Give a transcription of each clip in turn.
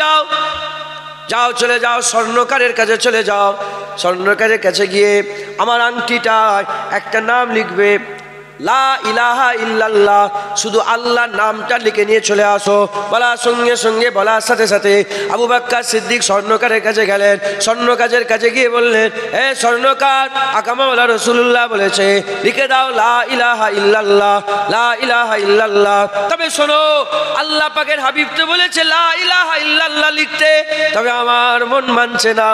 যাও, যাও চলে যাও স্বর্ণকারের কাছে চলে যাও। স্বর্ণকারের কাছে গিয়ে আমার আংটিটা একটা নাম লিখবে, লা ইলাহা ইল্লাল্লাহ, শুধু আল্লাহর নামটা লিখে নিয়ে চলে আসো। বলার সঙ্গে সঙ্গে বলার সাথে সাথে আবু বকর সিদ্দিক স্বর্ণকারের কাছে গেলেন। স্বর্ণকারের কাছে গিয়ে বললেন, হে স্বর্ণকার, আকামাওয়ালা রাসূলুল্লাহ বলেছে লিখে দাও লা ইলাহা ইল্লাল্লাহ, লা ইলাহা ইল্লাল্লাহ। তবে শোনো, আল্লাহ পাকের হাবিব তো বলেছে লা ইলাহা ইল্লাল্লাহ লিখতে, তবে আমার মন মানছে না,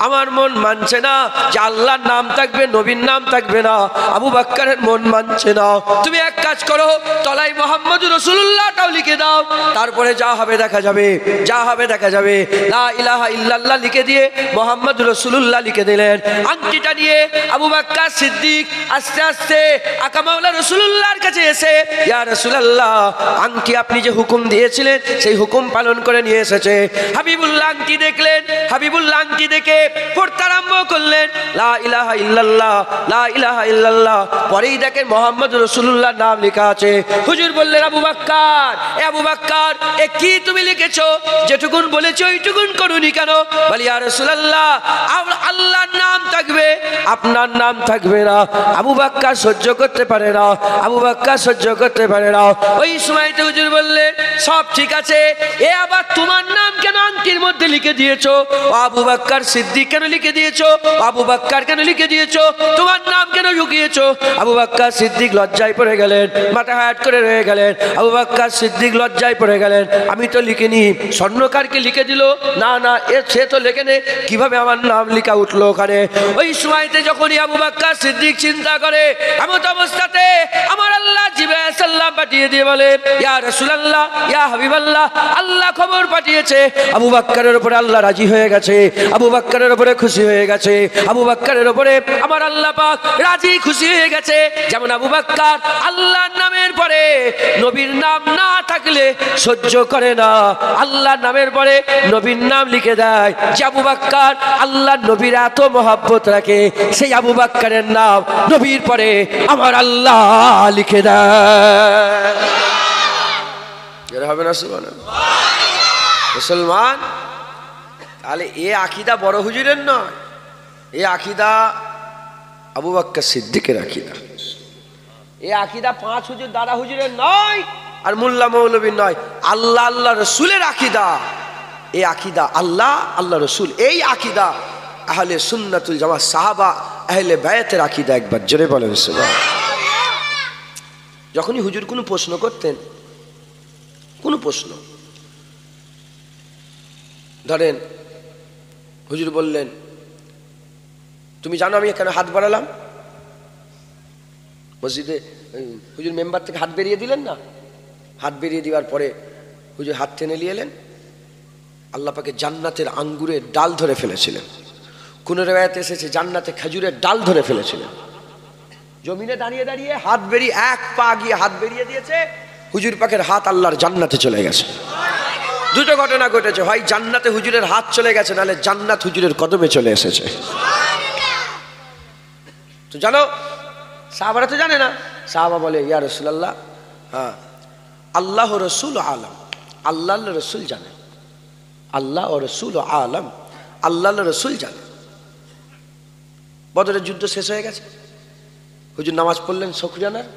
আমার মন মানছে না যে আল্লাহর নাম থাকবে, নবীর নাম থাকবে না। আবু বকরের মন মানছে না। তুমি এক কাজ করো, তলায় মুহাম্মদুর রাসূলুল্লাহটাও লিখে দাও, তারপরে যা হবে দেখা যাবে, যা হবে দেখা যাবে। লা ইলাহা ইল্লাল্লাহ লিখে দিয়ে মুহাম্মদুর রাসূলুল্লাহ লিখে দিলেন। আংটিটা নিয়ে আবু বকর সিদ্দিক আস্তে আস্তে আকামাওয়ালা রাসূলুল্লাহর কাছে এসে, ইয়া রাসূলুল্লাহ, আংটি আপনি যে হুকুম দিয়েছিলেন সেই হুকুম পালন করে নিয়ে এসেছে। হাবিবুল্লাহ আংটি দেখলেন, হাবিবুল্লাহ আংটি দেখে পড়তে আরম্ভ করলেন লা ইলাহা ইল্লাল্লাহ, লা ইলাহা ইল্লাল্লাহ। পরেই দেখেন মুহাম্মদ রাসূলুল্লাহর নাম লেখা আছে। হুজুর বললেন, আবু বকর, এ আবু বকর, এ কি তুমি লিখেছো? যেটুকুন বলেছো ওইটুকুন করুনি কেন? বলি, ইয়া রাসূলুল্লাহ, আল্লাহর নাম থাকবে, আপনার নাম থাকবে না। আবু বকর সহ্য করতে পারে না, আবু বকর সহ্য করতে পারে না। ওই সময়তে হুজুর বললেন, সব ঠিক আছে, এ আবার তোমার নাম কেন আংটির মধ্যে লিখে দিয়েছো? ও আবু বকর সিদ্দিক কেন লিখে দিয়েছো? আবু বকর কেন লিখে দিয়েছো? তোমার নাম কেন লুকিয়েছো? আবু বকর সিদ্দিক লজ্জায় পড়ে গেলেন, মাথা হাত করে রয়ে গেলেন। আবু বকর সিদ্দিক লজ্জায় পড়ে গেলেন, আমি তো লিখিনি, স্বর্ণকারকে লিখে দিল, না না সে তো লেখে নে, কিভাবে আমার নাম লেখা উঠলো ওখানে? ওই সময়তে যখনই আবু বকর সিদ্দিক চিন্তা করে, এমন অবস্থাতে আমার আল্লাহ জিবরাইল সাল্লাম পাঠিয়ে দিয়ে বলে, ইয়া রাসূলুল্লাহ, ইয়া হাবিবাল্লাহ, আল্লাহ খবর পাঠিয়েছে আবু বকরের উপরে আল্লাহ রাজি হয়ে গেছে, আবু বকরের উপরে খুশি হয়ে গেছে, আবু বকরের উপরে আমার আল্লাহ পাক রাজি খুশি হয়ে গেছে। যেমন আবু বকর আল্লাহর নামের পরে নবীর নাম না থাকলে সহ্য করে না, আল্লাহর নামের পরে নবীর নাম লিখে দেয়। যে আবু বকর আল্লাহর নবীর এত মহব্বত রাখে, সেই আবু বকরের নাম নবীর পরে আমার আল্লাহ লিখে দেয়। এর হবে না সুবহানাল্লাহ মুসলমান? তাহলে এ আকীদা বড় হুজুরের নয়, এ আকীদা আবু বকর সিদ্দিকের আকীদা। এ আকীদা পাঁচ হুজুর দাদা হুজুরের নয়, আর মোল্লা মৌলবীর নয়, আল্লাহ আল্লাহ রসুলের আকীদা। এই আকীদা আল্লাহ আল্লাহ রসুল, এই আকীদা আহলে সুন্নাতুল জামাত, সাহাবা আহলে বায়াতের আকীদা। একবার জোরে বলেন সুবহানাল্লাহ। যখনই হুজুর কোনো প্রশ্ন করতেন, কোনো প্রশ্ন ধরেন হুজুর বললেন, তুমি জানো আমি এখানে হাত বাড়ালাম? মসজিদে হুজুর মেম্বার থেকে হাত বেরিয়ে দিলেন না, হাত বেরিয়ে দেওয়ার পরে হুজুর হাত টেনে নিয়ে এলেন, আল্লাহ পাকে জান্নাতের আঙ্গুরের ডাল ধরে ফেলেছিলেন। কোন রিওয়ায়াতে এসেছে জান্নাতে খেজুরের ডাল ধরে ফেলেছিলেন। জমিনে দাঁড়িয়ে দাঁড়িয়ে হাত বেরিয়ে, এক পা গিয়ে হাত বেরিয়ে দিয়েছে, হুজুর পাকের হাত আল্লাহর জান্নাতে চলে গেছে। দুটো ঘটনা ঘটেছে, হয় জান্নাতে হুজুরের হাত চলে গেছে, নাহলে জান্নাত হুজুরের কদমে চলে এসেছে। তো জানো, সাহাবারা তো জানে না। সাহাবা বলে, ইয়া রাসূলুল্লাহ, হ্যাঁ আল্লাহ রসুল আলম, আল্লাহ রসুল জানে, আল্লাহ ও রসুল আলম, আল্লাহ রসুল জানে। বদরের যুদ্ধ শেষ হয়ে গেছে, হুজুর নামাজ পড়লেন, শুকরিয়ানার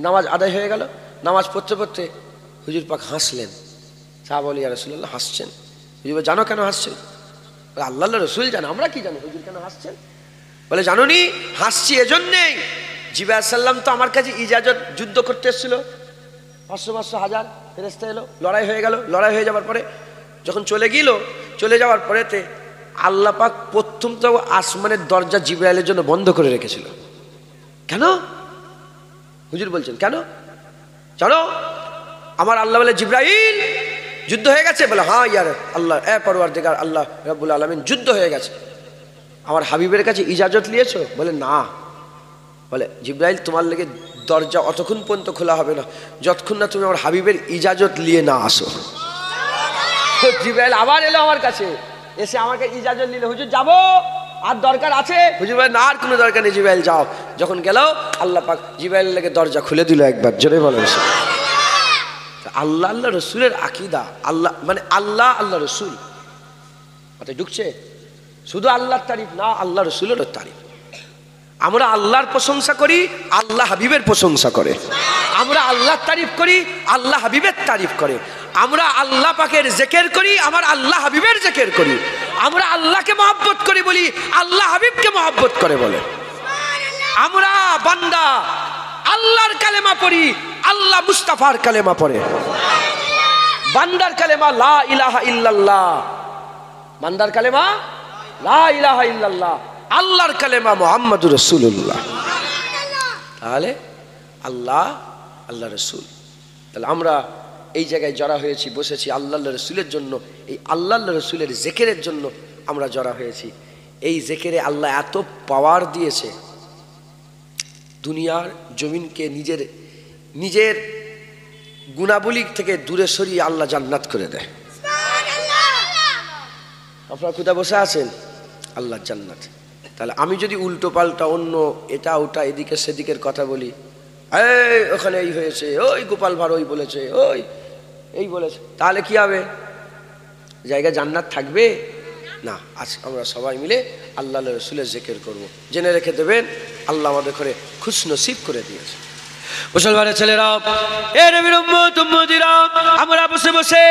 নামাজ আদায় হয়ে গেল। নামাজ পড়তে পড়তে হুজুর পাক হাসলেন। সাহাবা বলে, ইয়া রাসূলুল্লাহ হাসছেন? হুজুর বলে, জানো কেন হাসছেন? আল্লাহ রসুল জানে, আমরা কি জানি হুজুর কেন হাসছেন? বলে, জানো নি হাসছি এজন্যেই, জিবরাইল সাল্লাম তো আমার কাছে ইজাজত যুদ্ধ করতে এসেছিল, 500 1000 ফেরেশতা এলো, লড়াই হয়ে গেল। লড়াই হয়ে যাওয়ার পরে যখন চলে যাওয়ার পরেতে আল্লাহ পাক প্রথম তো আসমানের দরজা জিবরাইলের জন্য বন্ধ করে রেখেছিল। কেন? হুজুর বলছেন কেন জানো? আমার আল্লাহ বলে, জিবরাইল যুদ্ধ হয়ে গেছে? বলে, হ্যাঁ ইয়ার আল্লাহ, এ পরওয়ারদিগার আল্লাহ রাব্বুল আলামিন, যুদ্ধ হয়ে গেছে। আমার হাবিবের কাছে ইজাজত নিয়েছো? বলে, না। বলে, জিবরাইল তোমার লেগে দরজা অতক্ষণ পর্যন্ত খোলা হবে না যতক্ষণ না তুমি আমার হাবিবের ইজাজত নিয়ে না আসো। জিবরাইল আবার এলো আমার কাছে, এসে আমাকে ইজাজত নিল, হুজুর যাবো, আর দরকার আছে? হুজুর বলে, না আর কোনো দরকার নেই, জিবরাইল যাও। যখন গেল আল্লাহ পাক জিবরাইলের লেগে দরজা খুলে দিল। একবার জোরে বলেন। আল্লাহ আল্লাহ রসুলের আকীদা, আল্লাহ মানে আল্লাহ আল্লাহ রসুল মাথায় ঢুকছে? শুধু আল্লাহর তারিফ না, আল্লাহ রসুলেরও তারিফ। আমরা আল্লাহর প্রশংসা করি, আল্লাহ হাবিবের প্রশংসা করে। আমরা আল্লাহর তারিফ করি, আল্লাহ হাবিবের তারিফ করে। আমরা আল্লাহ পাকের জিকির করি, আমার আল্লাহ হাবিবের জিকির করি। আমরা আল্লাহকে মহব্বত করি বলি, আল্লাহ হাবিবকে মহব্বত করে বলে। আমরা বান্দা আল্লাহর কালেমা পড়ি, আল্লাহ মুস্তাফার কালেমা পড়ে। বান্দার কালেমা লা ইলাহা ইল্লাল্লাহ, বান্দার কালেমা লা ইলাহা ইল্লাল্লাহ, আল্লাহর কালেমা মুহাম্মাদুর রাসূলুল্লাহ। তাহলে আল্লাহ আল্লাহ রসুল, তাহলে আমরা এই জায়গায় জড়া হয়েছি, বসেছি আল্লাহ রসুলের জন্য। এই আল্লাহ রসুলের জিকিরের জন্য আমরা জড়া হয়েছি। এই জিকিরে আল্লাহ এত পাওয়ার দিয়েছে, দুনিয়ার জমিনকে নিজের নিজের গুণাবলী থেকে দূরে সরিয়ে আল্লাহ জান্নাত করে দেয়। আপনারা কোথায় বসে আছেন? আল্লাহ জান্নাত। তাহলে আমি যদি উল্টো পাল্টা অন্য এটা ওটা এদিকে সেদিকের কথা বলি, এই ওখানে এই হয়েছে, ওই গোপাল ভাঁড় ওই বলেছে, ওই এই বলেছে, তাহলে কি হবে? জায়গায় জান্নাত থাকবে না। আজ আমরা সবাই মিলে আল্লাহ রসুলের জিকির করব। জেনে রেখে দেবেন, আল্লাহ আমাদের করে খুশনসিব করে দিয়েছে। মুসলমানের ছেলেরা, এ নবীর উম্মত উম্মতিরা, আমরা বসে বসে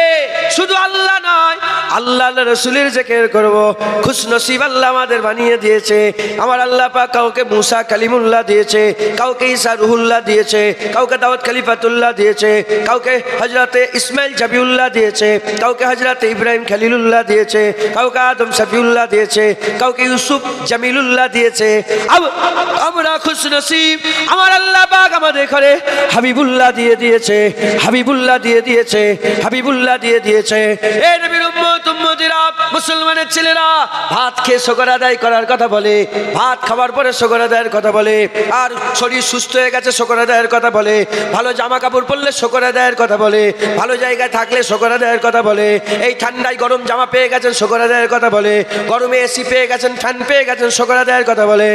শুধু আল্লাহ নয়, আল্লাহ রসুলের জিকির করব। খুশনসিব আল্লাহ আমাদের বানিয়ে দিয়েছে। আমার আল্লাহ পাক কাউকে মুসা কালিমুল্লাহ দিয়েছে, কাউকে ঈসা রুহুল্লাহ দিয়েছে, কাউকে দাউদ খলিফাতুল্লাহ দিয়েছে, কাউকে হযরতে ইসমাইল জাবিউল্লাহ দিয়েছে, কাউকে হযরতে ইব্রাহিম খলিলুল্লাহ দিয়েছে, কাউকে আদম শফিউল্লাহ দিয়েছে, কাউকে ইউসুফ জামিলুল্লাহ দিয়েছে। আমরা খুশনসিব, আমার আল্লাহ পাক আমাদের করে হাবিবুল্লাহ দিয়ে দিয়েছে, হাবিবুল্লাহ দিয়ে দিয়েছে, হাবিবুল্লাহ দিয়ে দিয়েছে। এ নবীর উম্মত উম্মতিরা, মুসলমানের ছেলেরা, ভাত খেয়ে শুকর আদায় করার কথা বলে, ভাত খাওয়ার পরে শুকর আদায়ের কথা বলে, আর শরীর সুস্থ হয়ে গেছে শুকর আদায়ের কথা বলে, ভালো জামা কাপড় পরলে শুকর আদায়ের কথা বলে, ভালো জায়গায় থাকলে শুকর আদায়ের কথা বলে, এই ঠান্ডায় গরম জামা পেয়ে গেছেন শুকর আদায়ের কথা বলে, গরমে এসি পেয়ে গেছেন, ফ্যান পেয়ে গেছেন শুকর আদায়ের কথা বলে।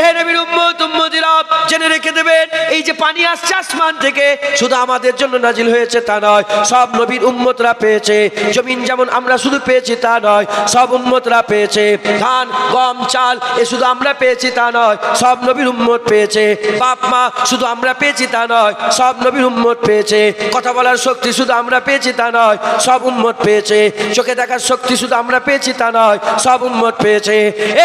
এ নবীর উম্মত উম্মতিরা, জেনে রেখে দেবেন, এই যে পানি আসছে আসমান থেকে, শুধু আমাদের জন্য নাজিল হয়েছে তা নয়, সব নবীর উম্মতরা পেয়েছে। জমিন যেমন আমরা শুধু পেয়েছি তা নয়, সব উম্মতরা পেয়েছে। ধান গম চাল এ শুধু আমরা পেয়েছি তা নয়, সব নবীর উম্মত পেয়েছে। বাপ মা শুধু আমরা পেয়েছি তা নয়, সব নবীর উম্মত পেয়েছে। কথা বলার শক্তি শুধু আমরা পেয়েছি তা নয়, সব উম্মত পেয়েছে। চোখে দেখার শক্তি শুধু আমরা পেয়েছি তা নয়, সব উম্মত পেয়েছে।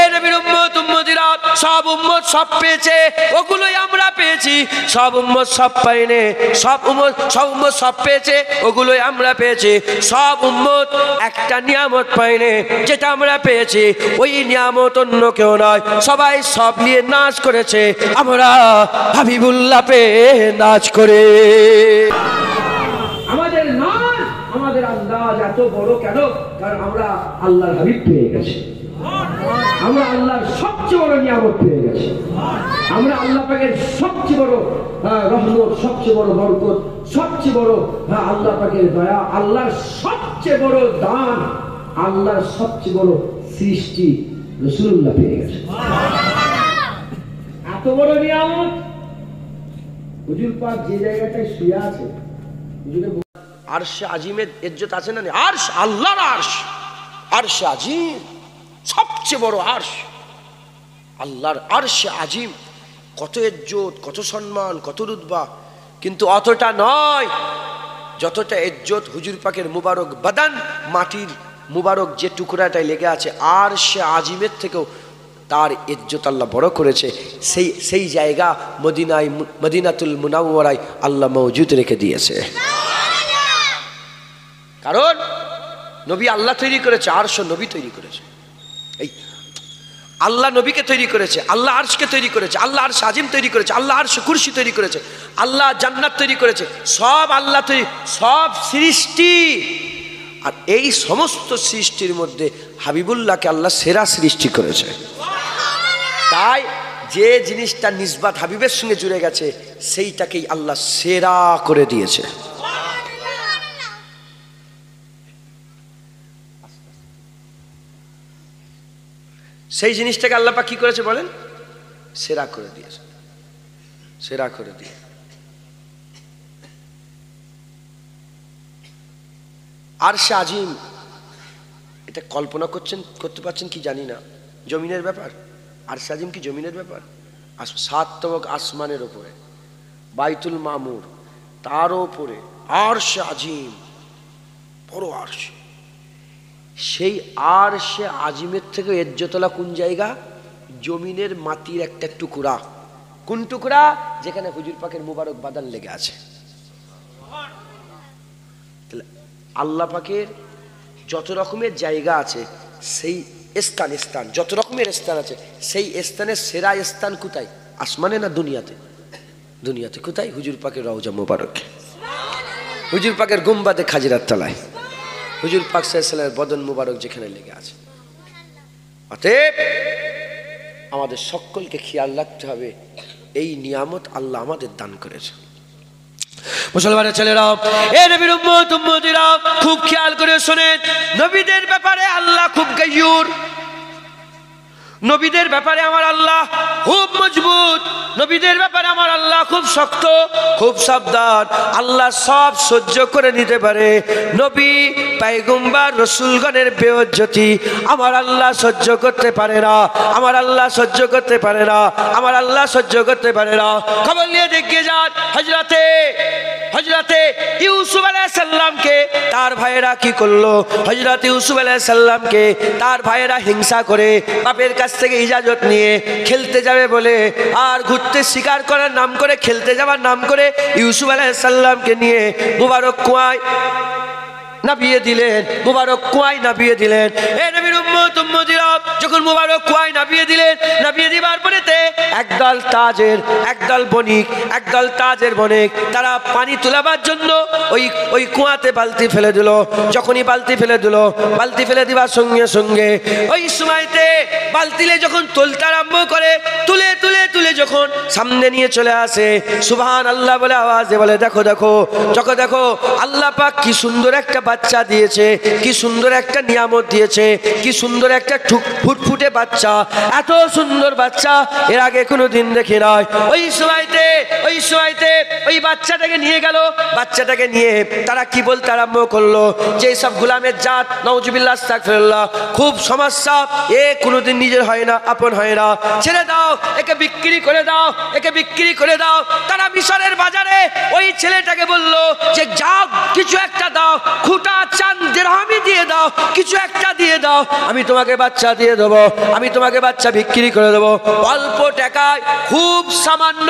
এ নবীর উম্মত উম্মতিরা, সব উম্মত সব পেয়েছে, ওগুলোই আমরা পেয়েছি। সব উম্মত সব পাইনি, সব উম্মত সব পেয়েছে, ওগুলোই আমরা পেয়েছি। সব উম্মত একটা নিয়ামত পাইনি, যেটা আমরা পেয়েছি ওই নিয়ামত অন্য কেউ নয়। সবাই সব নিয়ে নাচ করেছে, আমরা হাবিবুল্লাহ পেয়ে নাচ করে। আমাদের নাচ, আমাদের আন্দাজ এত বড় কেন? কারণ আমরা আল্লাহর হাবিব পেয়ে গেছি, আমরা আল্লাহর সবচেয়ে বড় নিয়ামত পেয়ে গেছি। আমরা আল্লাহ পাকের সবচেয়ে বড় রহমত, সবচেয়ে বড় বরকত, সবচেয়ে বড় আল্লাহ পাকের দয়া, আল্লাহর সবচেয়ে বড় দান, আল্লাহর সবচেয়ে বড় সৃষ্টি রাসূলুল্লাহ পেয়ে গেছে। এত বড় নিয়ামত। হুজুর পাক যে জায়গাটায় শুয়ে আছে, আরশে আজিমের ইজ্জত আছে না? আরশ, আল্লাহর আরশ, আরশে আজিম, সবচেয়ে বড় আরশ, আল্লাহর আরশে আজিম। কত ইজ্জত, কত সম্মান, কত রুতবা, কিন্তু অতটা নয় যতটা ইজ্জত হুজুর পাকের মুবারক বাদান, মাটির মুবারক যে টুকরাটায় লেগে আছে, আরশে আজিমের থেকেও তার ইজ্জত আল্লাহ বড় করেছে। সেই জায়গা মদিনায়, মদিনাতুল মুনাওয়ারায় আল্লাহ মওজুদ রেখে দিয়েছে। কারণ নবী আল্লাহ তৈরি করেছে, আরশ নবী তৈরি করেছে। এই আল্লাহ নবীকে তৈরি করেছে, আল্লাহ আরশকে তৈরি করেছে, আল্লাহ আরশ আজিম তৈরি করেছে, আল্লাহ আরশ কুরসি তৈরি করেছে, আল্লাহ জান্নাত তৈরি করেছে। সব আল্লাহ তৈরি, সব সৃষ্টি। আর এই সমস্ত সৃষ্টির মধ্যে হাবিবুল্লাহকে আল্লাহ সেরা সৃষ্টি করেছে। তাই যে জিনিসটা নিসবাত হাবিবের সঙ্গে জুড়ে গেছে, সেইটাকেই আল্লাহ সেরা করে দিয়েছে। সেই জিনিসটাকে আল্লাহ পাক কি করেছে বলেন? সেরা করে দিয়েছে, সেরা করে দিয়ে। আরশে আজিম, এটা কল্পনা করতে পারছেন কি জানি না, জমিনের ব্যাপার। আরশে আজিম কি জমিনের ব্যাপার? 7তম আসমানের ওপরে বাইতুল মামুর, তার ওপরে আরশে আজিম, বড় আরশ। সেই আরশে আজিমের থেকে এজ্জতলা কোন জায়গা? জমিনের মাটির একটা টুকরা। কোন টুকরা? যেখানে হুজুর পাকের মুবারক বাদান লেগে আছে। আল্লাহ পাকের যত রকমের জায়গা আছে, সেই স্থান যত রকমের স্থান আছে, সেই স্থানের সেরা স্থান কোথায়? আসমানে না দুনিয়াতে? দুনিয়াতে। কোথায়? হুজুর পাকের রওজা মুবারক, হুজুর পাকের গুম্বাদে খাজিরার তলায়, হুজুর পাক সাল্লাল্লাহু আলাইহি ওয়াসাল্লামের বদন মুবারক যেখানে লেগে আছে। অতএব আমাদের সকলকে খেয়াল রাখতে হবে, এই নিয়ামত আল্লাহ আমাদের দান করেছে। মুসলমানের ছেলেরা, এ নবীর উম্মত উম্মতিরা, খুব খেয়াল করে শোনেন, নবীদের ব্যাপারে আল্লাহ খুব গায়্যুর। নবীদের ব্যাপারে আমার আল্লাহ খুব মজবুত, নবীদের ব্যাপারে আমার আল্লাহ খুব শক্ত, খুব সাবধান। আল্লাহ সব সহ্য করে নিতে পারে। নবী পয়গম্বর রাসূলগণের বেইজ্জতি আমার আল্লাহ সহ্য করতে পারে না, আমার আল্লাহ সহ্য করতে পারে না, আমার আল্লাহ সহ্য করতে পারে না। খবর নিয়ে দেখে যান, হযরতে ইউসুফ আলাইহিস সালামকে তার ভাইয়েরা কি করলো? হযরতে ইউসুফ আলাইহিস সালামকে তার ভাইয়েরা হিংসা করে বাপের কাছ থেকে ইজাজত নিয়ে খেলতে যাবে বলে, আর ঘুরতে শিকার করার নাম করে, খেলতে যাওয়ার নাম করে ইউসুফ আলাইহিস সালামকে নিয়ে মুবারক কুয়ায় নাবিয়ে দিলেন, মুবারক কুয়ায় নাবিয়ে দিলেন। এ নবীর উম্মত উম্মতিরা, যখন মুবারক কুয়ায় নাবিয়ে দিলেন, নাবিয়ে দিবার পরেতে একদল তাজের বণিক তারা পানি তোলাবার জন্য ওই কুয়াতে বালতি ফেলে দিল। যখনই বালতি ফেলে দিবার সঙ্গে সঙ্গে ওই সময়তে বালতিলে যখন তুলতে আরম্ভ করে, তুলে যখন সামনে নিয়ে চলে আসে, সুবহানাল্লাহ বলে আওয়াজে বলে, দেখো আল্লাহ পাক কি সুন্দর একটা বাচ্চা দিয়েছে, কি সুন্দর একটা নিয়ামত দিয়েছে, কি সুন্দর একটা ফুটফুটে বাচ্চা, এত সুন্দর বাচ্চা এর আগে কোনোদিন দেখি নাই। ওই সময়তে ওই বাচ্চাটাকে নিয়ে গেল। বাচ্চাটাকে নিয়ে তারা কি বলতে আরম্ভ করলো, যে সব গোলামের জাত, নাউজুবিল্লাহ আস্তাগফিরুল্লাহ, খুব সমস্যা, এ কোনোদিন নিজের হয় না, আপন হয় না, ছেড়ে দাও, একে বিক্রি করে দাও। তারা মিশরের বাজারে ওই ছেলেটাকে বলল যে যাও, কিছু একটা দাও, খুঁটা চাঁদ দিরহামি দিয়ে দাও, কিছু একটা দিয়ে দাও, আমি তোমাকে বাচ্চা দিয়ে দেবো, আমি তোমাকে বাচ্চা বিক্রি করে দেবো। অল্প টাকায়, খুব সামান্য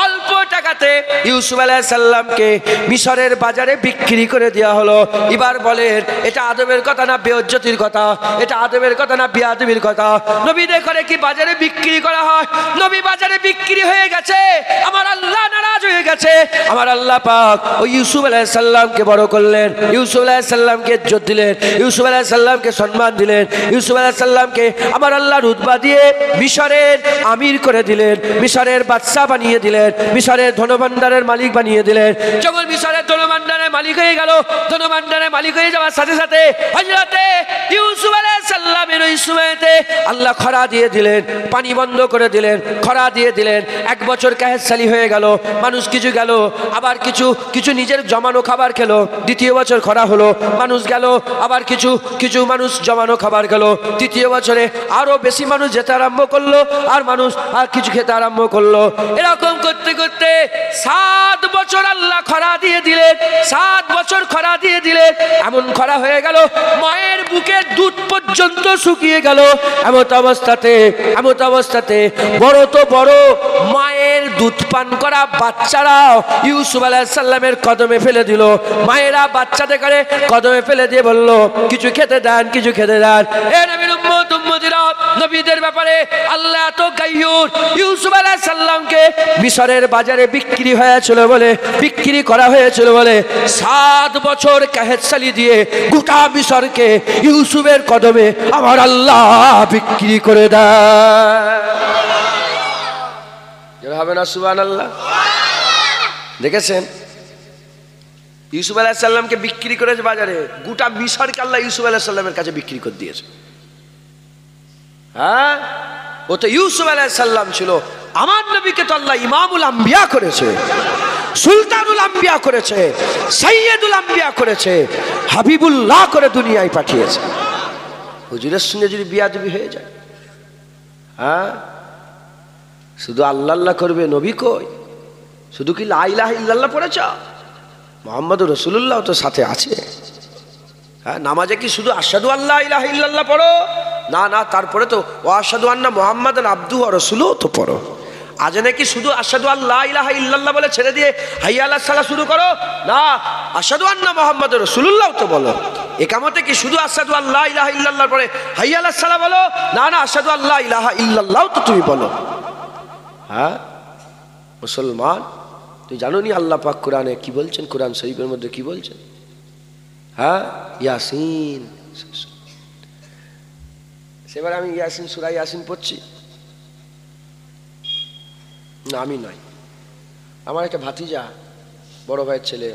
অল্প টাকাতে ইউসুফ আলাইহিস সালামকে মিশরের বাজারে বিক্রি করে দেওয়া হলো। এবার বলেন, এটা আদবের কথা না বেইজ্জতির কথা? এটা আদবের কথা না বেয়াদবির কথা? নবীদের করে কি বাজারে বিক্রি করা হয়? নবী বাজারে বিক্রি হয়ে গেছে, আমার আল্লাহ নারাজ হয়ে গেছে। আমার আল্লাহ পাক ওই ইউসুফ আলাইহিস সালামকে বড় করলেন, ইউসুফ আলাইহিস সালামকে ইজ্জত দিলেন, ইউসুফ আলাইহিস সালামকে সম্মান দিলেন, ইউসুফ আলাইহিস সালামকে আমার আল্লাহ রুতবা দিয়ে মিশরের আমির করে দিলেন, মিশরের বাদশা বানিয়ে দিলেন, মিশরের ধনভাণ্ডারের মালিক বানিয়ে দিলেন। যখন মিশরের ধনভাণ্ডারের মালিক হয়ে গেল, ধনভাণ্ডারের মালিক হয়ে যাওয়ার সাথে সাথে হযরতে ইউসুফ আলাইহিস সালামের ওই সময়তে আল্লাহ খরা দিয়ে দিলেন, পানি বন্ধ করে দিলেন, খরা দিয়ে দিলেন। 1 বছর কাহেসালি হয়ে গেল, মানুষ কিছু গেল, আবার কিছু নিজের জমানো খাবার খেলো। 2য় বছর খরা হলো, মানুষ গেল, আবার কিছু মানুষ জমানো খাবার গেল। 3য় বছরে আরো বেশি মানুষ যেতে আরম্ভ করলো, আর মানুষ আর কিছু খেতে আরম্ভ করলো। এরকম করতে করতে 7 বছর আল্লাহ খরা দিয়ে দিলেন, 7 বছর খরা দিয়ে দিলেন। এমন খরা হয়ে গেল, মায়ের বুকের দুধ পর্যন্ত শুকিয়ে গেল। এমত অবস্থাতে বড় তো বড় মায়ের দুধ পান করা বাচ্চারাও ইউসুফ আলাইহিস সালামের কদমে ফেলে দিল। মায়েরা বাচ্চাদের করে কদমে ফেলে দিয়ে বলল, কিছু খেতে দেন। এ নবীর উম্মত উম্মতিরা, নবীদের ব্যাপারে আল্লাহ তো গায়্যুর। ইউসুফ আলাইহিস সালামকে মিশরের বাজারে বিক্রি করা হয়েছিল বলে 7 বছর কাহেসালি দিয়ে গোটা মিশরকে ইউসুফের কদমে আমার আল্লাহ বিক্রি করে দেয়। হবে না সুবহানাল্লাহ? দেখেছেন, ইউসুফ আলাইহিস সালামকে বিক্রি করেছে বাজারে, গোটা মিশরকে আল্লাহ ইউসুফ আলাইহিস সালামের কাছে বিক্রি করে দিয়েছে। হ্যাঁ, ও তো ইউসুফ আলাইহিস সালাম ছিল, আমার নবীকে তো আল্লাহ ইমামুল আম্বিয়া করেছে। সুলতানুল আম্বিয়া করেছে, সাইয়্যিদুল আম্বিয়া করেছে, হাবিবুল্লাহ করে দুনিয়ায় পাঠিয়েছে। হুজুরের সঙ্গে যদি বিয়াদবি হয়ে যায়, হ্যাঁ, শুধু আল্লাহ আল্লাহ করবে, নবী কই? শুধু কি লা ইলাহা ইল্লাল্লাহ পড়েছ? মুহাম্মদুর রাসূলুল্লাহ তো সাথে আছে। হ্যাঁ, নামাজে কি শুধু আশহাদু আল্লা ইলাহা ইল্লাল্লাহ পড়ো? না না, তারপরে তো ওয়া আশহাদু আন্না মুহাম্মাদান আবদুহু ওয়া রাসূলুহু তো পড়ো। আজ নাকি শুধু আশহাদু আল্লা ইলাহা ইল্লাল্লাহ বলে ছেড়ে দিয়ে হাইয়া আলাস সালাহ শুরু করো? না, আশহাদু আন্না মুহাম্মাদুর রাসূলুল্লাহ তো বলো। একামতে কি শুধু আশহাদু আল্লা ইলাহা ইল্লাল্লাহ পরে হাইয়া আলাস সালাহ বলো? না না, আশহাদু আল্লা ইলাহা ইল্লাল্লাহ তো তুমি বলো। হ্যাঁ মুসলমান, তুই জানো নি আল্লাহ পাক কোরআনে কি বলছেন? কোরআন শরীফের মধ্যে কি বলছেন? হ্যাঁ, ইয়াসিন। সেবার আমি ইয়াসিন, সূরা ইয়াসিন পড়ছি না, আমি নয়, আমার একটা ভাতিজা, বড় ভাইয়ের ছেলে,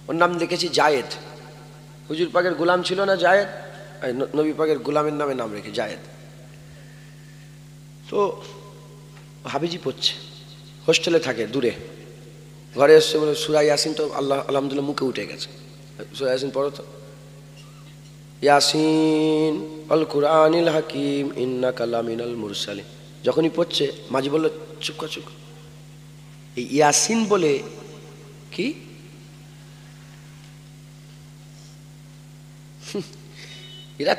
ওর নাম দেখেছি জায়েদ। হুজুর পাকের গোলাম ছিল না জায়েদ, নবী পাকের গোলামের নামে নাম রেখে জায়েদ। তো হাবিজি পড়ছে, হোস্টেলে থাকে দূরে, ঘরে এসছে বলে সূরা ইয়াসিন তো আল্লাহ আলহামদুলিল্লাহ মুখে উঠে গেছে। সূরা ইয়াসিন পড়ো তো। ইয়াসিন আল কুরআনিল হাকিম ইন্নাকা লামিনাল মুরসালিন। যখনই পড়ছে মাঝি বলল চুপ কর চুপ কর। এই ইয়াসিন বলে কি? এরা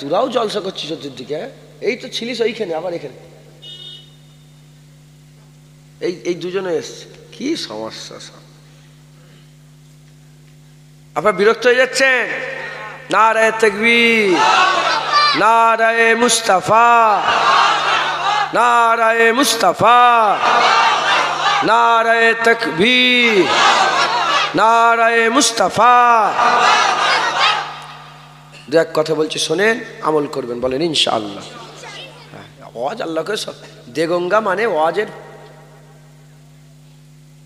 তোরাও জলসা করছিস ওদের দিকে। এই তো ছিলিস ওইখানে, আবার এখানে এই দুজনে এসছে। কি সমস্যা সব! আপনার বিরক্ত হয়ে যাচ্ছেন? নারায়ে তাকবীর, নারায়ে মুস্তাফা, নারায়ে মুস্তাফা, নারায়ে তাকবীর, নারায়ে মুস্তাফা। দু এক কথা বলছি, শোনেন, আমল করবেন, বলেন ইনশাআল্লাহ। ওয়াজ আল্লাহকে সব দেগঙ্গা, মানে ওয়াজের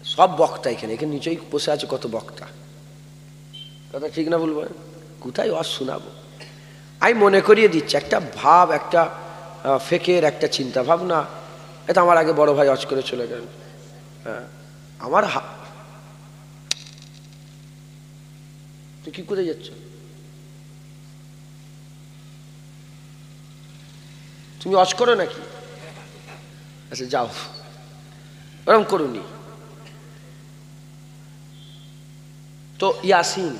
সব বক্তা এখানে নিচেই বসে আছে, কত বক্তা। কথা ঠিক না বলবো? কোথায় ওয়াজ শোনাবো? আমি মনে করিয়ে দিচ্ছি, একটা ভাব, একটা ফেকের একটা চিন্তা ভাবনা। এটা আমার আগে বড় ভাই ওয়াজ করে চলে গেলেন। হ্যাঁ, আমার তুই কি করে যাচ্ছ? তুমি ওয়াজ করো নাকি? আচ্ছা যাও, ওরকম করুনি। তো ইয়াসিন,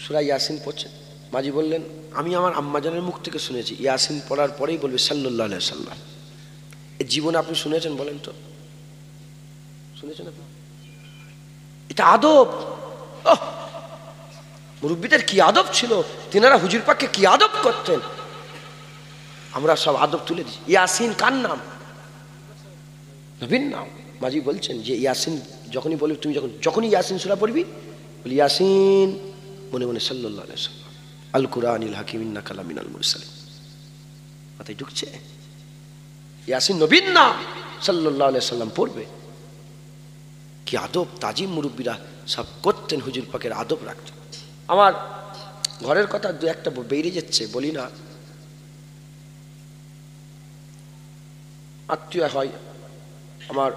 সূরা ইয়াসিন পড়ছেন, মাঝি বললেন আমি আমার আম্মাজানের মুখ থেকে শুনেছি, ইয়াসিন পড়ার পরেই বলবে সাল্লাল্লাহু আলাইহি সাল্লাম। এই জীবনে আপনি শুনেছেন? বলেন তো, শুনেছেন আপনি? এটা আদব। মুরব্বিদের কি আদব ছিল, তিনারা হুজুর পাককে কি আদব করতেন। আমরা সব আদব তুলে দিই। ইয়াসিন কার নাম? নবীর নাম। মাঝি বলছেন যে ইয়াসিন যখনই বলবি, তুমি যখনই ইয়াসিন সূরা পড়বি, বলি ইয়াসিন, মনে মনে সাল্লাল্লাহু আলাইহি সাল্লাম, আল কুরআনিল হাকিম ইন্নাকা লামিনাল মুরসালিন। মাথায় ঢুকছে? ইয়াসিন নবীর নাম, সাল্লাল্লাহু আলাইহি সাল্লাম পড়বে। কি আদব তাজিম মুরব্বিরা সব করতেন, হুজুর পাকের আদব রাখতেন। আমার ঘরের কথা দু একটা বেরিয়ে যাচ্ছে, বলি না। আত্মীয় হয় আমার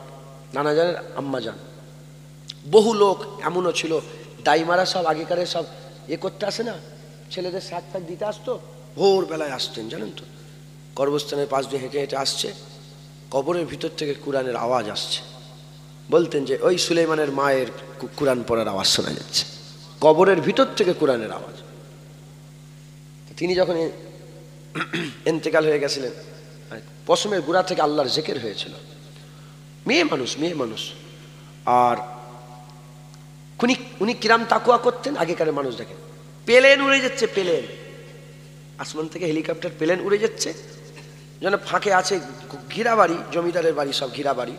নানা জানের আম্মা যান। বহু লোক এমনও ছিল, দাইমারা সব আগেকারে সব করতে আসে না, ছেলেদের শাক ফাক দিতে আসতো, ভোরবেলায় আসতেন জানেন তো। কবরস্থানের পাশ দিয়ে হেঁটে হেঁটে আসছে, কবরের ভিতর থেকে কোরআনের আওয়াজ আসছে। বলতেন যে ওই সুলাইমানের মায়ের কোরআন পড়ার আওয়াজ শোনা যাচ্ছে, কবরের ভিতর থেকে কোরআনের আওয়াজ। তিনি যখন ইন্তেকাল হয়ে গেছিলেন, পশমের গোড়া থেকে আল্লাহর জিকির হয়েছিল। মেয়ে মানুষ। আর উনি কিরাম তাকুয়া করতেন। আগেকার মানুষ দেখেন, প্লেন উড়ে যাচ্ছে, প্লেন আসমান থেকে হেলিকপ্টার প্লেন উড়ে যাচ্ছে, যেন ফাঁকে আছে ঘিরা বাড়ি, জমিদারের বাড়ি, সব ঘিরা বাড়ি।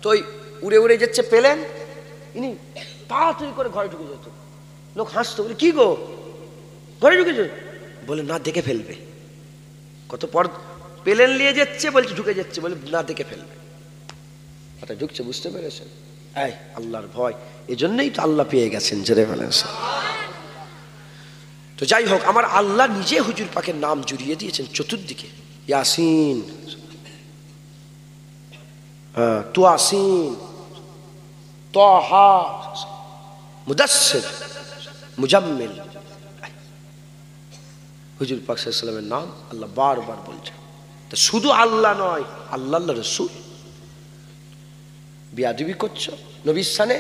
তো ওই উড়ে উড়ে যাচ্ছে প্লেন, ইনি তাড়াতাড়ি করে ঘরে ঢুকে যেত। লোক হাসতো, বলে কি গো ঘরে ঢুকেছ? বলে না, দেখে ফেলবে। কত পর প্লেন নিয়ে যাচ্ছে, বলছে ঢুকে যাচ্ছে, বলে না দেখে ফেলবে। ওটা ঢুকছে, বুঝতে পেরেছেন? এই আল্লাহর ভয়, এজন্যই তো আল্লাহ পেয়ে গেছেন, জেরে ফেলেছেন। তো যাই হোক, আমার আল্লাহ নিজে হুজুর পাকের নাম জুড়িয়ে দিয়েছেন চতুর্দিকে। ইয়াসিন, তুয়াসিন, তাহা, মুদাসসির, মুজাম্মিল। হুজুর পাক সাল্লাল্লাহু আলাইহি ওয়াসাল্লামের নাম আল্লাহ বারবার বলছে। তো শুধু আল্লাহ নয়, আল্লাহ রাসূল। বিয়াদবি করছো নবীর সানে,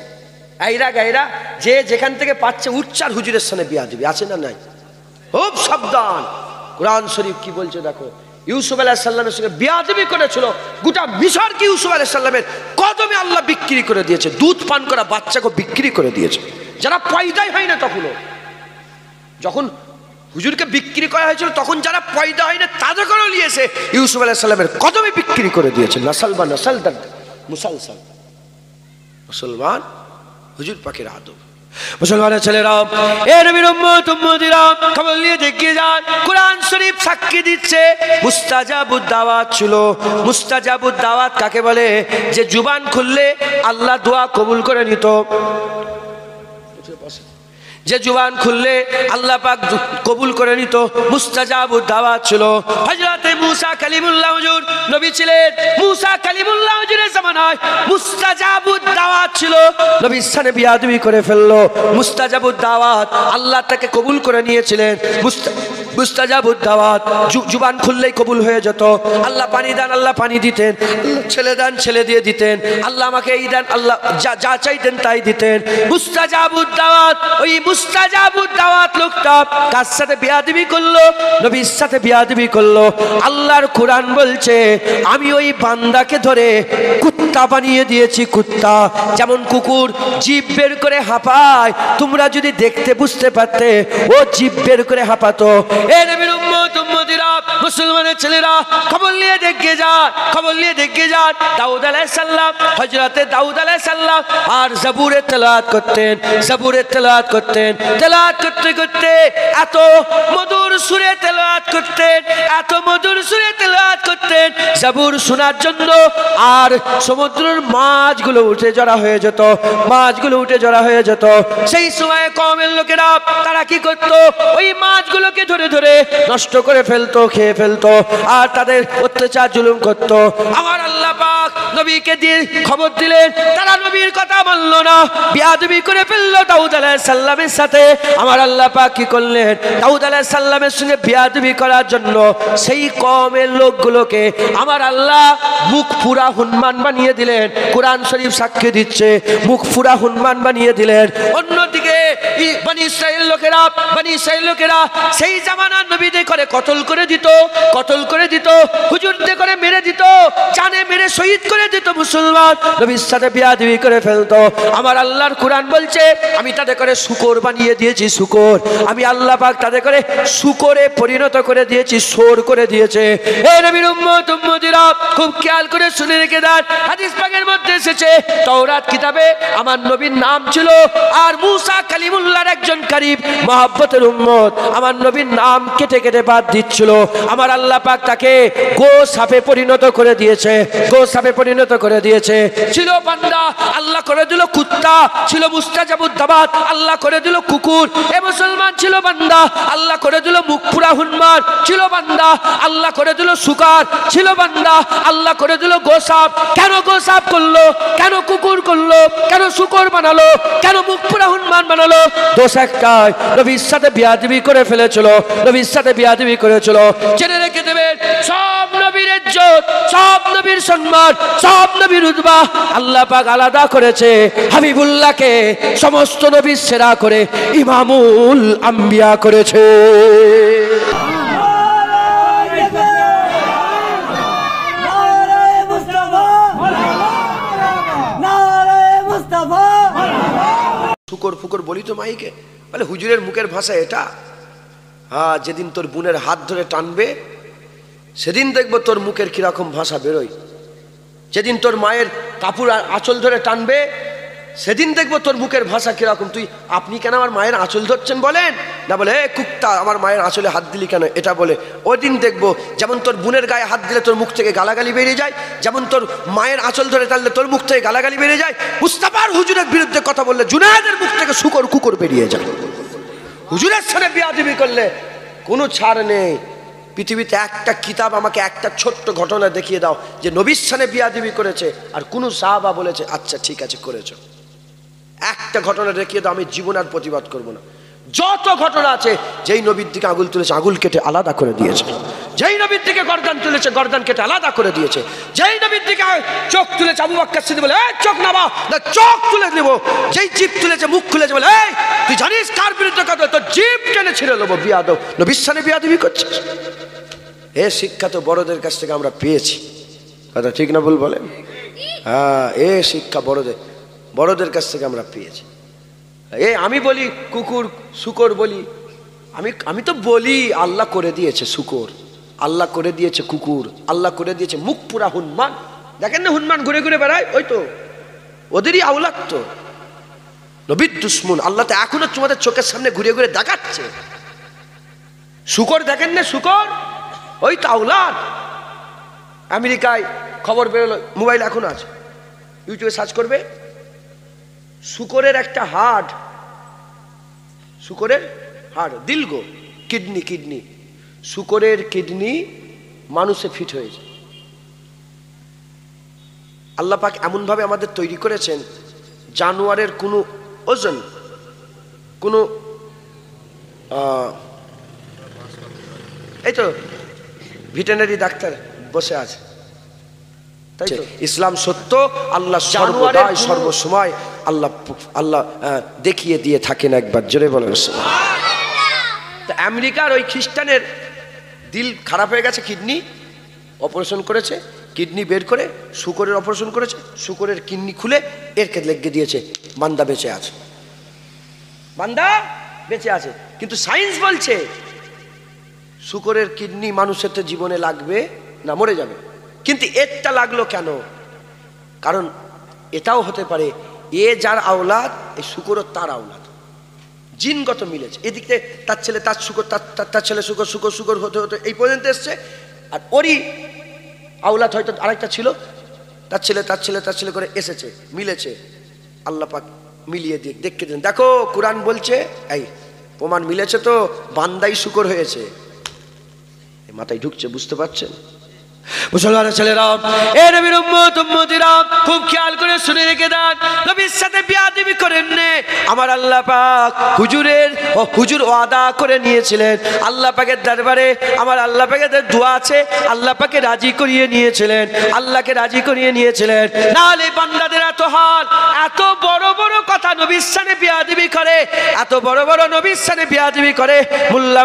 আইরা গায়রা যে যেখান থেকে পাচ্ছে উচ্চার হুজুরের সানে বিয়াদবি আছে না নাই? খুব সাবধান। কোরআন শরীফ কি বলছে দেখো, ইউসুফ আলাইহিস সালামের সঙ্গে বিয়াদবি করেছিল, গোটা মিশরকে ইউসুফ আলাইহিস সালামের কদমে আল্লাহ বিক্রি করে দিয়েছে, দুধ পান করা বাচ্চাকে বিক্রি করে দিয়েছে, যারা পয়দাই হয় না তখনও। যখন হুজুরকে বিক্রি করা হয়েছিল তখন যারা পয়দা হয় না তাদেরকেও নিয়েছে ইউসুফ আলাইহিস সালামের কদমে বিক্রি করে দিয়েছে। নাসাল বা নাসাল দান মুসালসাল। মুসলমান হুজুর পাকের আদব। মুসলমানের ছেলেরা, এ নবীর উম্মত উম্মতিরা, খবর নিয়ে দেখে যান, কোরআন শরীফ সাক্ষী দিচ্ছে মুস্তাজাবুদ দাওয়াত ছিল। মুস্তাজাবুদ দাওয়াত কাকে বলে? যে জুবান খুললে আল্লাহ দোয়া কবুল করে নিত, যে জুবান খুললে আল্লাহ পাক কবুল করে নিত, মুস্তাজাবুদ দাওয়াত ছিল। হযরতে মুসা কালিমুল্লাহ হুজুর নবী ছিলেন, মুসা কালিমুল্লাহ হুজুরের জামানায় মুস্তাজাবুদ দাওয়াত ছিল। নবীর সানে বিয়াদবি করে ফেললো, মুস্তাজাবুদ দাওয়াত আল্লাহ তাকে কবুল করে নিয়েছিলেন। মুস্তাজাবুদ দাওয়াত জুবান খুললেই কবুল হয়ে যেত। আল্লাহ পানি দেন, আল্লাহ পানি দিতেন, ছেলে দেন, ছেলে দিয়ে দিতেন, আল্লাহ আমাকে এই দেন, আল্লাহ যা চাইতেন তাই দিতেন। মুস্তাজাবুদ দাওয়াত, ওই মুস্তাজাবুদ দাওয়াত লোকটা কার সাথে বিয়াদবি করলো? নবীর সাথে বিয়াদবি করলো। আল্লাহর কোরআন বলছে আমি ওই বান্দাকে ধরে কুত্তা বানিয়ে দিয়েছি। কুত্তা যেমন কুকুর জিভ বের করে হাঁপায়, তোমরা যদি দেখতে বুঝতে পারতে ও জিভ বের করে হাঁপাতো। এ নবীর উম্মত উম্মতিরা, মুসলমানের ছেলেরা, খবর নিয়ে দেখে যান, খবর নিয়ে দেখে যান। দাউদ আলাইহিস সালাম, হযরতে দাউদ আলাইহিস সালাম আর জাবুরে তেলাওয়াত করতেন, জাবুরে তেলাওয়াত করতেন। তেলাওয়াত করতে করতে এত মধুর সুরে তেলাওয়াত করতেন, এত মধুর সুরে তেলাওয়াত করতেন, জাবুর শোনার জন্য আর সমুদ্রের মাছগুলো উঠে জড়া হয়ে যেত, মাছগুলো উঠে জড়া হয়ে যেত। সেই সময় কওমের লোকেরা তারা কি করত? ওই মাছগুলোকে ধরে ধরে নষ্ট করে ফেলতো, খেয়ে ফেলতো, আর তাদের অত্যাচার জুলুম করত। আমার আল্লাহ পাক নবীকে দিয়ে খবর দিলেন, তারা নবীর কথা মানল না, বিয়াদবি করে ফেললো দাউদ আলাইহিস সালামের সাথে। আমার আল্লাহ পাক কি করলেন? দাউদ আলাইহিস সালামের সঙ্গে বিয়াদবি করার জন্য সেই কওমের লোকগুলোকে আমার আল্লাহ মুখ পুরা হুনমান বানিয়ে দিলেন। কোরআন শরীফ সাক্ষী দিচ্ছে, মুখ পুরা হুনমান বানিয়ে দিলেন। অন্যদিকে বনি ইসরাইল লোকেরা, বনি ইসরাইল লোকেরা সেই জামানার নবীদের করে কতল করে দিত, কতল করে দিত, হুজুরদের করে মেরে দিত, জানে মেরে শহীদ করে দিত। মুসলমান নবীর সাথে বিয়াদবি করে ফেলতো। আমার আল্লাহর কোরআন বলছে আমি তাদের করে শুকর বানিয়ে দিয়েছি, শুকর। আমি আল্লাহ পাক তাদের করে শুকরে পরিণত করে দিয়েছি, সোর করে দিয়েছে। এ নবীর উম্মত উম্মতিরা, খুব খেয়াল করে শুনে রেখে দেন, হাদিস পাকের মধ্যে এসেছে তাওরাত কিতাবে আমার নবীর নাম ছিল, আর মুসা কালিমুল্লাহর একজন কারীব মহব্বতের উম্মত আমার নবীর নাম কেটে কেটে বাদ দিচ্ছিল। আমার আল্লাহ পাক তাকে গো সাপে পরিণত করে দিয়েছে, গো সাপে পরিণত করে দিয়েছে। ছিল বান্দা, আল্লাহ করে দিল কুত্তা। ছিল মুস্তাজাবুদ দাওয়াত, আল্লাহ করে দিল কুকুর। এ মুসলমান ছিল বান্দা, আল্লাহ করে দিল মুখ পুরা হুনমান। ছিল বান্দা, আল্লাহ করে দিল শুকার। ছিল বান্দা, আল্লাহ করে দিল গোসাপ। কেন গোসাপ করলো? কেন কুকুর করলো? কেন শুকর বানালো? কেন মুখ পুরা হুনমান বানালো? দোষ একটাই, নবীর সাথে বিয়াদবি করে ফেলেছিল, নবীর সাথে বিয়াদবি করেছিল। জেনে রেখে দেবেন, সব নবীর ইজ্জত, সব নবীর সম্মান, সব নবীর রুতবা আল্লাহ পাক আলাদা করেছে। হাবিবুল্লাহকে সমস্ত নবীর সেরা করে ইমামুল আম্বিয়া করেছে। শুকর ফুকর বলি তো মাইকে, বলে হুজুরের মুখের ভাষা এটা। হ্যাঁ, যেদিন তোর বোনের হাত ধরে টানবে সেদিন দেখবো তোর মুখের কিরকম ভাষা বেরোয়। যেদিন তোর মায়ের কাপড় আঁচল ধরে টানবে সেদিন দেখবো তোর মুখের ভাষা কিরকম। তুই আপনি কেন আমার মায়ের আঁচল ধরছেন বলেন না, বলে এ কুত্তা আমার মায়ের আঁচলে হাত দিলি কেন, এটা বলে। ওই দিন দেখবো যেমন তোর বোনের গায়ে হাত দিলে তোর মুখ থেকে গালাগালি বেরিয়ে যায়, যেমন তোর মায়ের আঁচল ধরে টানলে তোর মুখ থেকে গালাগালি বেরিয়ে যায়, মুস্তাফার হুজুরের বিরুদ্ধে কথা বললে জুনায়েদের মুখ থেকে শুকর কুকুর বেরিয়ে যায়। হুজুরের সাথে বিয়াদবি করলে কোনো ছাড় নেই। পৃথিবীতে একটা কিতাব আমাকে একটা ছোট্ট ঘটনা দেখিয়ে দাও যে নবীর সাথে বিয়াদবি করেছে আর কোনো সাহাবা বলেছে আচ্ছা ঠিক আছে করেছো। একটা ঘটনা দেখিয়ে দাও, আমি জীবন আর প্রতিবাদ করবো না। যত ঘটনা আছে, যেই নবীর দিকে আঙুল তুলেছে আঙুল কেটে আলাদা করে দিয়েছে, যেই নবীর দিকে গর্দান তুলেছে গর্দান কেটে আলাদা করে দিয়েছে, যেই নবীর দিকে চোখ তুলেছে আবু বকর সিদ্দিক বলে এই চোখ নামা, না চোখ তুলে দেবো, যেই জিভ তুলেছে মুখ খুলেছে বলে এই তুই জানিস কার বিরুদ্ধে কথা, তোর জিভ টেনে ছিঁড়ে নেবো, বিয়াদব, নবীর সামনে বিয়াদবি করছিস। এ শিক্ষা তো বড়দের কাছ থেকে আমরা পেয়েছি, কথা ঠিক না ভুল বলেন? হ্যাঁ, এ শিক্ষা বড়দের কাছ থেকে আমরা পেয়েছি। আমি বলি কুকুর শুকর বলি, আমি তো বলি আল্লাহ করে দিয়েছে শুকর, আল্লাহ করে দিয়েছে কুকুর, আল্লাহ করে দিয়েছে মুখ পুরা হনুমান। দেখেন না হনুমান ঘুরে ঘুরে বেড়ায়, ওই তো ওদেরই আওলাদ, তো নবীর দুশ্মন। আল্লাহ তো এখনো তোমাদের চোখের সামনে ঘুরে ঘুরে দেখাচ্ছে। শুকর দেখেন না, শুকর ওই তো আওলাদ। আমেরিকায় খবর বেরোলো, মোবাইল এখন আছে, ইউটিউবে সার্চ করবে, শুকরের একটা হাড়, শুকরের হাড় দিলগ কিডনি, শুকরের কিডনি মানুষে ফিট হয়েছে। আল্লাহ পাক এমন ভাবে আমাদের তৈরি করেছেন, জানোয়ারের কোনো ওজন, কোনো এই তো ভেটেরিনারি ডাক্তার বসে আছে, তাই তো? ইসলাম সত্য, আল্লাহ সর্বদাই সর্বসময় আল্লাহ দেখিয়ে দিয়ে থাকেন। একবার জোরে বলেন। আমেরিকার ওই খ্রিস্টানের দিল খারাপ হয়ে গেছে, কিডনি অপারেশন করেছে, কিডনি বের করে শুকরের অপারেশন করেছে, শুকরের কিডনি খুলে এরকে লেগে দিয়েছে, বান্দা বেঁচে আছে, বান্দা বেঁচে আছে। কিন্তু সায়েন্স বলছে শুকরের কিডনি মানুষের তো জীবনে লাগবে না, মরে যাবে। কিন্তু এরটা লাগলো কেন? কারণ এটাও হতে পারে এ যার আওলাদ, এই শুকরও তার আওলাদ, জিনগত মিলেছে। এদিকে তার ছেলে তার শুকর, তার ছেলে শুকর, শুকর শুকর হতে হতে এই পর্যন্ত এসছে। আর ওরই আওলাদ হয়তো আরেকটা ছিল, তার ছেলে তার ছেলে তার ছেলে করে এসেছে, মিলেছে। আল্লাহ পাক মিলিয়ে দিয়ে দেখে দেন, দেখো কোরআন বলছে এই প্রমাণ মিলেছে, তো বান্দাই শুকর হয়েছে। মাথায় ঢুকছে, বুঝতে পারছেন? মুসলমানের ছেলেরা, এ নবীর উম্মত উম্মতিরা, খুব খেয়াল করে শুনে রেখে দেন, নবীর সাথে বিয়াদবি করেন না। আমার আল্লাহ পাক হুজুর ওয়াদা করে নিয়েছিলেন, আল্লাহ পাকের দরবারে আমার আল্লাহ পাকের দোয়া আছে, আল্লাহ পাকে রাজি করিয়ে নিয়েছিলেন, আল্লাহকে রাজি করিয়ে নিয়েছিলেন। নাহলে বান্দাদের এত হাল, এত বড় বড় কথা নবীর সাথে বিয়াদবি করে, এত বড় বড় নবীর সাথে বিয়াদবি করে, মোল্লা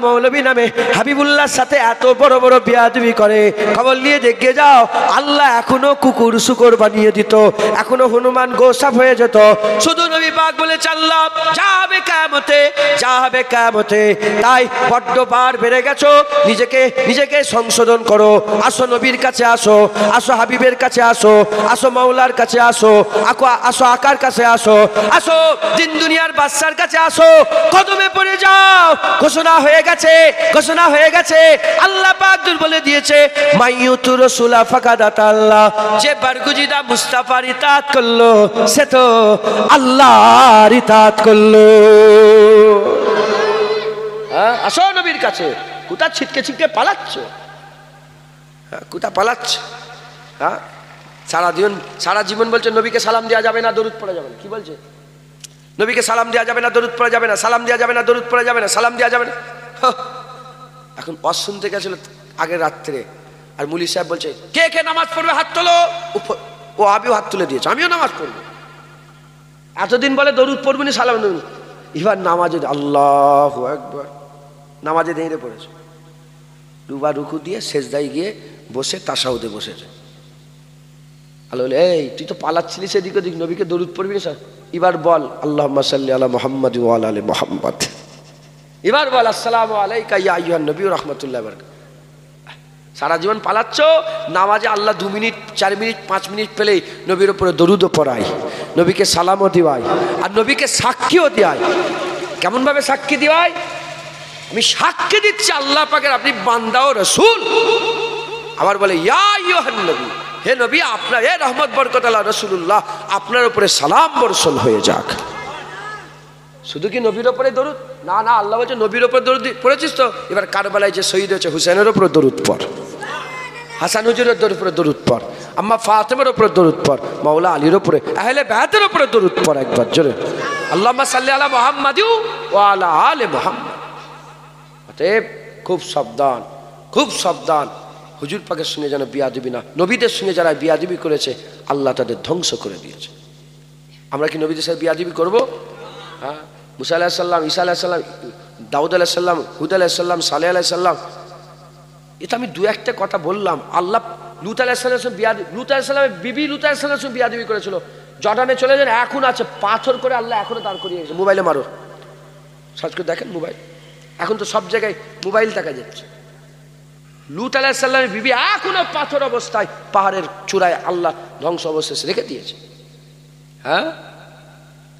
মৌলবী নামে হাবিবুল্লাহর সাথে এত বড় বড় বিয়াদবি করে। খবর নিয়ে দেখে যাও, আল্লাহ এখনো কুকুর শুকর বানিয়ে দিত, এখনো হনুমান গোসাপ হয়ে যেত। শুধু নবী পাক বলে চাল্লাম, যা হবে কিয়ামতে। তাই বড্ড বার বেড়ে গেছো, নিজেকে সংশোধন করো। আসো নবীর কাছে, আসো হাবিবের কাছে, আসো মাওলার কাছে, আসো আকার কাছে, আসো দিন দুনিয়ার বাদশার কাছে, আসো কদমে পড়ে যাও। ঘোষণা হয়ে গেছে, আল্লাহ পাক বলে দিয়েছে, মাইয়ুতু রাসূলা ফাকাদাত আল্লাহ, যে বারগুজিদা মুস্তাফার ইতাআত করলো সে তো আল্লাহর ইতাআত করলো। আসো নবীর কাছে। কোথা ছিটকে পালাচ্ছ? সারা জীবন বলছে নবীকে সালাম দেওয়া যাবে না, দরুদ পড়া যাবে না। কি বলছে? নবীকে সালাম দেওয়া যাবে না, দরুদ পড়া যাবে না, সালাম দেওয়া যাবে না, দরুদ পড়া যাবে না, সালাম দেওয়া যাবে না। এখন ওয়াজ শুনতে গেছিল আগের রাত্রে, আর মুলি সাহেব বলছে কে নামাজ পড়বে হাত তোলো। ও আমিও হাত তুলে দিয়েছে, আমিও নামাজ পড়বো। এতদিন বলে দরুদ পড়বি না, সালাম দেবেন, এবার নামাজে আল্লাহু আকবার, নামাজে দাঁড়িয়ে পড়েছে, দুবার রুকু দিয়ে সেজদায় গিয়ে বসে তাশাহুদে বসেছে। আল্লাহ বলে, এই তুই তো পালাচ্ছিলিস এদিক ওদিক, নবীকে দরুদ পড়বি না, এবার বল আল্লাহুম্মা সাল্লি আলা মুহাম্মাদ ওয়া আলা আলি মুহাম্মাদ। এবার বল আসসালামু আলাইকা ইয়া আইয়ুহান নবী ওয়া রাহমাতুল্লাহি ওয়া বারাকাতুহু। সারা জীবন পালাচ্ছ, নামাজে আল্লাহ 2 মিনিট 4 মিনিট 5 মিনিট পেলেই নবীর উপরে দরুদও পড়াই, নবীকে সালামও দিওয়াই, আর নবীকে সাক্ষীও দেয়। কেমন ভাবে সাক্ষী দিওয়াই? আমি সাক্ষী দিচ্ছি আল্লাহ পাকের আপনি বান্দা ও রাসূল। আবার বলে ইয়া আইয়ুহান নবী, হে নবী আপনার, হে রহমত বরকত আল্লাহ রাসূলুল্লাহ, আপনার উপরে সালাম বর্ষণ হয়ে যাক। শুধু কি নবীর ওপরে দরুদ? না, আল্লাহ বলছে নবীর ওপর দরুদ পড়েছিস তো, এবার কারবালায় যে শহীদ হয়েছে হুসেনের ওপর দরুদ পড়। হাসান হুজুরের উপরে দরুদ পড়, আম্মা ফাতেমার উপরে দরুদ পড়, মাওলা আলীর উপরে, আহলে বায়তের উপরে দরুদ পড় একবার জোরে। আল্লাহুম্মা সাল্লি আলা মুহাম্মাদি ওয়া আলা আলি মুহাম্মাদ। অতএব খুব সাবধান, খুব সাবধান। হুজুর পাকের সঙ্গে যেন বিয়াদবি না, নবীদের সঙ্গে যারা বিয়াদবি করেছে আল্লাহ তাদের ধ্বংস করে দিয়েছে। আমরা কি নবীদের সাথে বিয়াদবি করবো? হ্যাঁ, মুসা আলাইহিস সালাম, ঈসা আলাইহিস সালাম, দাউদ আলাইহিস সালাম, হুদ আলাইহিস সালাম, সালেহ আলাইহিস সালাম, এটা আমি দু একটা কথা বললাম। আল্লাহ লূত আলাইহিস সালামের বিয়াদবি, লূত আলাইহিস সালামের বিবি লূত আলাইহিস সালামের বিয়াদবি করেছিল, জর্ডানে চলে যান, এখন আছে পাথর করে আল্লাহ এখনো দাঁড় করিয়ে গেছে। মোবাইলে মারো, সার্চ করে দেখেন মোবাইল, এখন তো সব জায়গায় মোবাইল দেখা যাচ্ছে। লূত আলাইহিস সালামের বিবি এখনো পাথর অবস্থায় পাহাড়ের চূড়ায় আল্লাহ ধ্বংস অবস্থায় রেখে দিয়েছে। হ্যাঁ,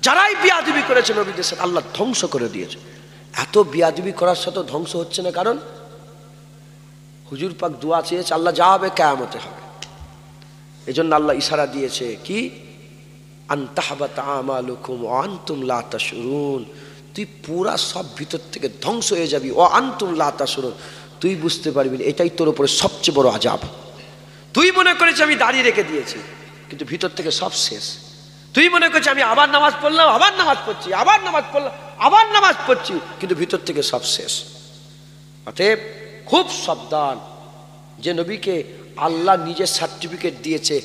যারাই বিয়াদবি করেছে নবীদের সাথে আল্লাহ ধ্বংস করে দিয়েছে। এত বিয়াদবি করার সাথে ধ্বংস হচ্ছে না, কারণ হুজুর পাক দোয়া চেয়েছে আল্লাহ যা হবে কিয়ামতে হবে। এই জন্য আল্লাহ ইশারা দিয়েছে কি, আনতাহবাতা আমালুকুম ওয়া আনতুম লা তাশউরুন, তুই পুরা সব ভিতর থেকে ধ্বংস হয়ে যাবি, ও আনতুম লা তাশউরুন, তুই বুঝতে পারবি না, এটাই তোর উপরে সবচেয়ে বড় আযাব। তুই মনে করেছিস আমি দাড়ি রেখে দিয়েছি, কিন্তু ভিতর থেকে সব শেষ। তুই মনে করছিস আমি আবার নামাজ পড়লাম, আবার নামাজ পড়ছি, আবার নামাজ পড়লাম, আবার নামাজ পড়ছি, কিন্তু ভিতর থেকে সব শেষ। অতএব খুব সাবধান। যে নবীকে আল্লাহ নিজের সার্টিফিকেট দিয়েছে,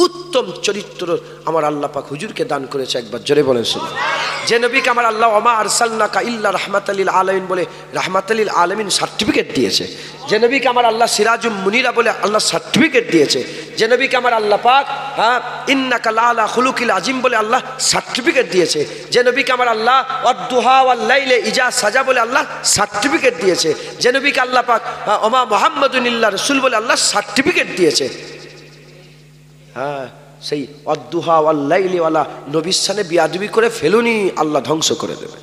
উত্তম চরিত্র আমার আল্লাহ পাক হুজুরকে দান করেছে, একবার জোরে বলেন সুবহানাল্লাহ। যে নবীকে আমার আল্লাহ ওমা আরসালনাকা ইল্লা রাহমাতাল লিল আলামিন বলে রাহমাতাল লিল আলামিন সার্টিফিকেট দিয়েছে, যে নবীকে আমার আল্লাহ সিরাজুম মুনিরা বলে আল্লাহ সার্টিফিকেট দিয়েছে, যে নবীকে আমার আল্লাহ পাক হ্যাঁ ইন্নাকা লাআলা খুলুকিল আজিম বলে আল্লাহ সার্টিফিকেট দিয়েছে, যে নবীকে আমার আল্লাহ ওয়াদ-দুহা ওয়াল-লাইলি ইজা সাজা বলে আল্লাহ সার্টিফিকেট দিয়েছে, যে নবীকে আল্লাহ পাক ওমা মুহাম্মাদুন ইল্লা রাসূল বলে আল্লাহ সার্টিফিকেট দিয়েছে। হ্যাঁ, সেই ওয়াদ-দুহা ওয়াল-লাইলি ওয়ালা নবীর সানে বিয়াদবি করে ফেলুনি, আল্লাহ ধ্বংস করে দেবে।